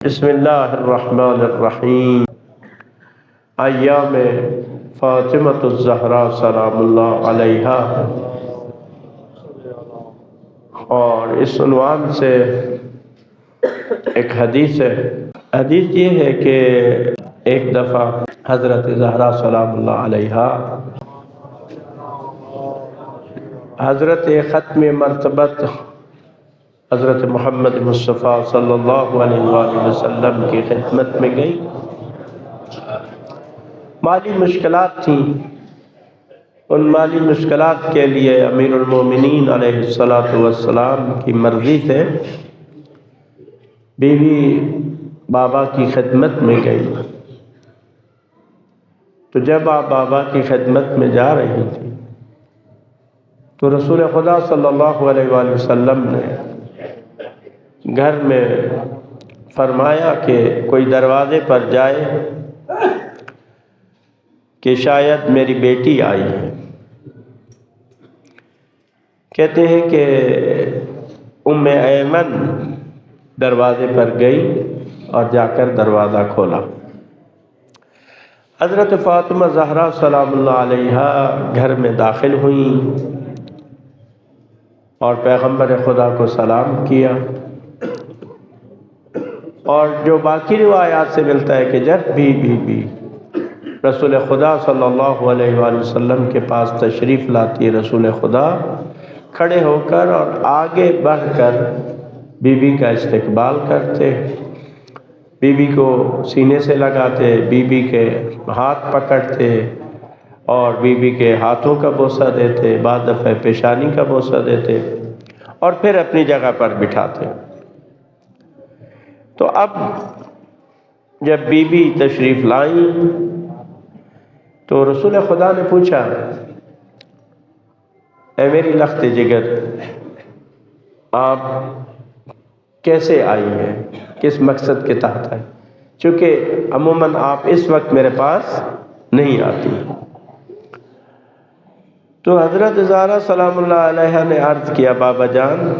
بسم اللہ الرحمن الرحیم۔ ایام فاطمۃ الزہرا سلام اللہ علیہا، اور اس عنوان سے ایک حدیث ہے۔ حدیث یہ ہے کہ ایک دفعہ حضرت زہرا سلام اللہ علیہا حضرت ختم مرتبت حضرت محمد مصطفیٰ صلی اللہ علیہ وآلہ وسلم کی خدمت میں گئی۔ مالی مشکلات تھیں، ان مالی مشکلات کے لیے امیر المومنین علیہ السلام کی مرضی سے بیوی بابا کی خدمت میں گئی۔ تو جب آپ بابا کی خدمت میں جا رہی تھی تو رسول خدا صلی اللہ علیہ وآلہ وسلم نے گھر میں فرمایا کہ کوئی دروازے پر جائے کہ شاید میری بیٹی آئی ہے۔ کہتے ہیں کہ ام ایمن دروازے پر گئی اور جا کر دروازہ کھولا۔ حضرت فاطمہ زہرا سلام اللہ علیہا گھر میں داخل ہوئیں اور پیغمبر خدا کو سلام کیا۔ اور جو باقی روایات سے ملتا ہے کہ جب بھی رسول خدا صلی اللہ علیہ وآلہ وسلم کے پاس تشریف لاتی ہے، رسول خدا کھڑے ہو کر اور آگے بڑھ کر بی بی کا استقبال کرتے، بی بی کو سینے سے لگاتے، بی بی کے ہاتھ پکڑتے اور بی بی کے ہاتھوں کا بوسہ دیتے، بعض دفعہ پیشانی کا بوسہ دیتے اور پھر اپنی جگہ پر بٹھاتے۔ تو اب جب بی بی تشریف لائیں تو رسول خدا نے پوچھا، اے میری لخت جگر، آپ کیسے آئی ہیں، کس مقصد کے تحت آئی؟ چونکہ عموماً آپ اس وقت میرے پاس نہیں آتی۔ تو حضرت زہرا سلام اللہ علیہ نے عرض کیا، بابا جان،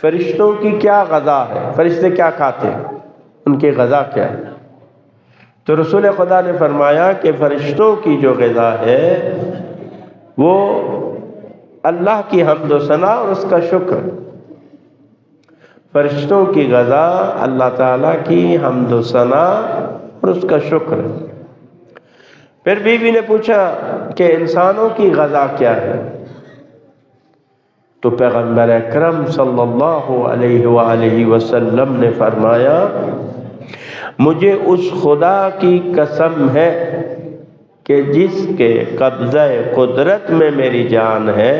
فرشتوں کی کیا غذا ہے، فرشتے کیا کھاتے ہیں، ان کی غذا کیا ہے؟ تو رسول خدا نے فرمایا کہ فرشتوں کی جو غذا ہے وہ اللہ کی حمد و ثنا اور اس کا شکر۔ فرشتوں کی غذا اللہ تعالیٰ کی حمد و ثنا اور اس کا شکر۔ پھر بی بی نے پوچھا کہ انسانوں کی غذا کیا ہے؟ تو پیغمبر اکرم صلی اللہ علیہ وآلہ وسلم نے فرمایا، مجھے اس خدا کی قسم ہے کہ جس کے قبضہ قدرت میں میری جان ہے،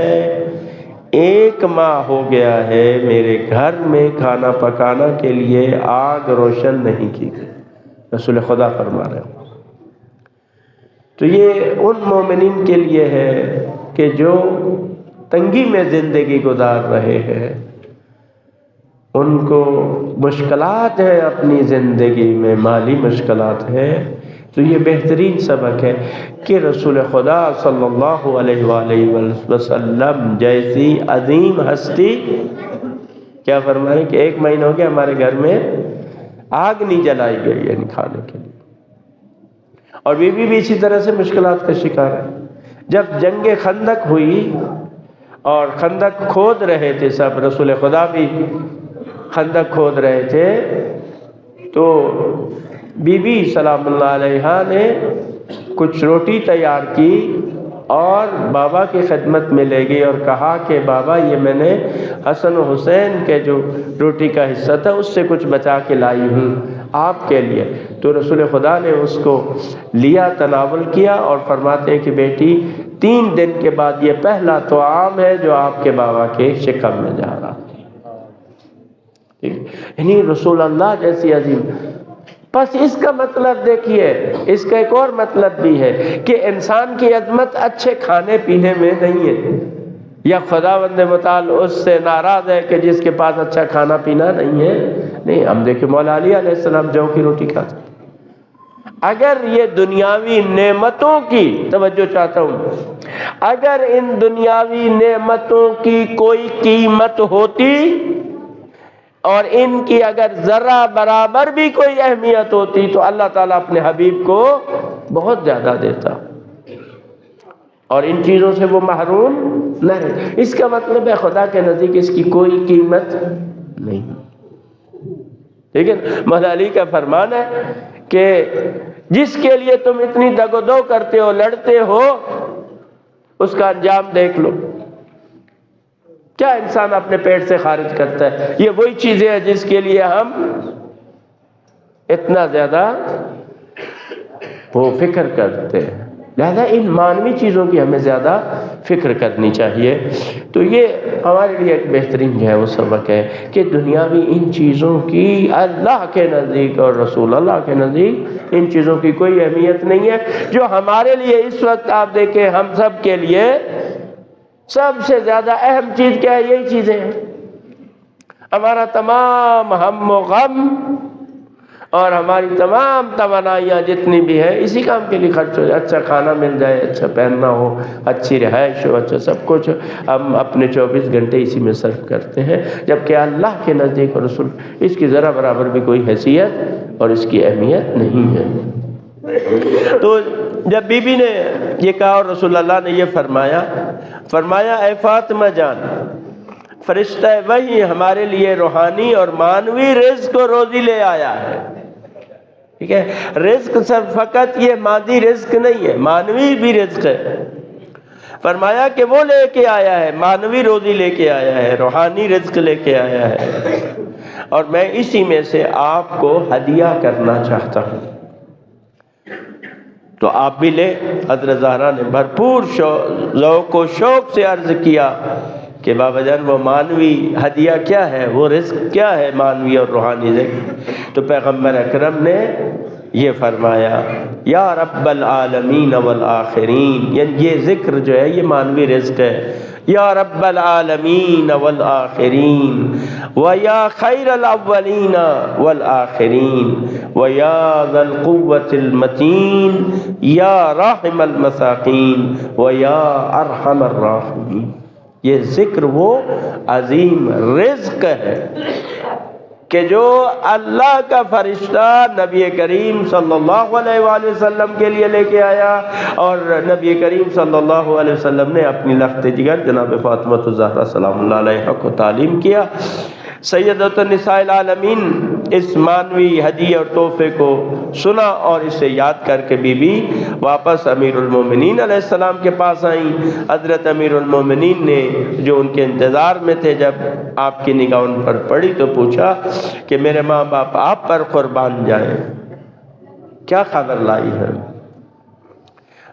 1 ماہ ہو گیا ہے میرے گھر میں کھانا پکانا کے لیے آگ روشن نہیں کی گئی۔ رسول خدا فرما رہے ہیں۔ تو یہ ان مومنین کے لیے ہے کہ جو تنگی میں زندگی گزار رہے ہیں، ان کو مشکلات ہیں اپنی زندگی میں، مالی مشکلات ہیں، تو یہ بہترین سبق ہے کہ رسول خدا صلی اللہ علیہ وآلہ وسلم جیسی عظیم ہستی کیا فرمائیں کہ 1 مہینہ ہو گیا ہمارے گھر میں آگ نہیں جلائی گئی یعنی کھانے کے لیے۔ اور بی بی بھی اسی طرح سے مشکلات کا شکار ہے۔ جب جنگ خندق ہوئی اور خندق کھود رہے تھے سب، رسول خدا بھی خندق کھود رہے تھے، تو بی بی سلام اللہ علیہا نے کچھ روٹی تیار کی اور بابا کی خدمت میں لے گئی اور کہا کہ بابا یہ میں نے حسن و حسین کے جو روٹی کا حصہ تھا اس سے کچھ بچا کے لائی ہوں آپ کے لیے۔ تو رسول خدا نے اس کو لیا، تناول کیا اور فرماتے ہیں کہ بیٹی 3 دن کے بعد یہ پہلا طعام ہے جو آپ کے بابا کے شکم میں جا رہا۔ یعنی رسول اللہ جیسی عظیم۔ بس اس کا مطلب دیکھیے، اس کا ایک اور مطلب بھی ہے کہ انسان کی عظمت اچھے کھانے پینے میں نہیں ہے، یا خداوند متعال اس سے ناراض ہے کہ جس کے پاس اچھا کھانا پینا نہیں ہے۔ نہیں، ہم دیکھیں مولا علی علیہ السلام جو کی روٹی کھاتے۔ اگر یہ دنیاوی نعمتوں کی توجہ چاہتا ہوں، اگر ان دنیاوی نعمتوں کی کوئی قیمت ہوتی اور ان کی اگر ذرہ برابر بھی کوئی اہمیت ہوتی تو اللہ تعالیٰ اپنے حبیب کو بہت زیادہ دیتا، اور ان چیزوں سے وہ محروم نہ رہے۔ اس کا مطلب ہے خدا کے نزدیک اس کی کوئی قیمت نہیں۔ ٹھیک ہے، مولا علی کا فرمان ہے کہ جس کے لیے تم اتنی دگ و دو کرتے ہو، لڑتے ہو، اس کا انجام دیکھ لو۔ کیا انسان اپنے پیٹ سے خارج کرتا ہے؟ یہ وہی چیزیں ہیں جس کے لیے ہم اتنا زیادہ وہ فکر کرتے ہیں، لہذا ان مانوی چیزوں کی ہمیں زیادہ فکر کرنی چاہیے۔ تو یہ ہمارے لیے ایک بہترین جو ہے وہ سبق ہے کہ دنیاوی ان چیزوں کی اللہ کے نزدیک اور رسول اللہ کے نزدیک ان چیزوں کی کوئی اہمیت نہیں ہے۔ جو ہمارے لیے اس وقت آپ دیکھیں ہم سب کے لیے سب سے زیادہ اہم چیز کیا ہے؟ یہی چیزیں ہیں۔ ہمارا تمام ہم و غم اور ہماری تمام توانائیاں جتنی بھی ہیں اسی کام کے لیے خرچ ہو جائے۔ اچھا کھانا مل جائے، اچھا پہننا ہو، اچھی رہائش ہو، اچھا سب کچھ ہم اپنے 24 گھنٹے اسی میں صرف کرتے ہیں، جبکہ اللہ کے نزدیک اور رسول اس کی ذرا برابر بھی کوئی حیثیت اور اس کی اہمیت نہیں ہے۔ تو جب بی بی نے یہ کہا اور رسول اللہ نے یہ فرمایا اے فاطمہ جان، فرشتہ وحی ہمارے لیے روحانی اور مانوی رزق و روزی لے آیا ہے۔ ٹھیک ہے، رزق صرف فقط یہ مادی رزق نہیں ہے، مانوی بھی رزق ہے۔ فرمایا کہ وہ لے کے آیا ہے، مانوی روزی لے کے آیا ہے، روحانی رزق لے کے آیا ہے، اور میں اسی میں سے آپ کو ہدیہ کرنا چاہتا ہوں۔ تو آپ بھی لے۔ حضرت زہرا نے بھرپور ذوق و شوق سے عرض کیا کہ بابا جان وہ مانوی ہدیہ کیا ہے، وہ رزق کیا ہے مانوی اور روحانی رزق؟ تو پیغمبر اکرم نے یہ فرمایا یا رب العالمین والآخرین، یعنی یہ ذکر جو ہے یہ مانوی رزق ہے۔ یا رب العالمین والآخرین ویا خیر الاولین والآخرین ویا ذا القوة المتین یا راحم المساکین ویا ارحم الراحمین۔ یہ ذکر وہ عظیم رزق ہے کہ جو اللہ کا فرشتہ نبی کریم صلی اللہ علیہ وآلہ وسلم کے لیے لے کے آیا، اور نبی کریم صلی اللہ علیہ وسلم نے اپنی لخت جگر جناب فاطمہ الزہرا سلام اللہ علیہا کو تعلیم کیا۔ سیدۃ النساء العالمین اس مانوی ہدیہ اور تحفے کو سنا اور اسے یاد کر کے بی بی واپس امیر المومنین علیہ السلام کے پاس آئیں۔ حضرت امیر المومنین نے جو ان کے انتظار میں تھے، جب آپ کی نگاہ ان پر پڑی تو پوچھا کہ میرے ماں باپ آپ پر قربان جائیں، کیا خبر لائی ہے؟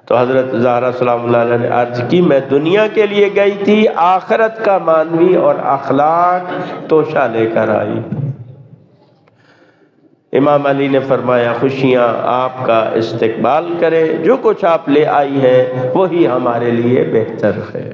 تو حضرت زہرا سلام اللہ علیہ نے عرض کی میں دنیا کے لیے گئی تھی، آخرت کا مانوی اور اخلاق توشہ لے کر آئی۔ امام علی نے فرمایا خوشیاں آپ کا استقبال کرے، جو کچھ آپ لے آئی ہیں وہی ہمارے لیے بہتر ہے۔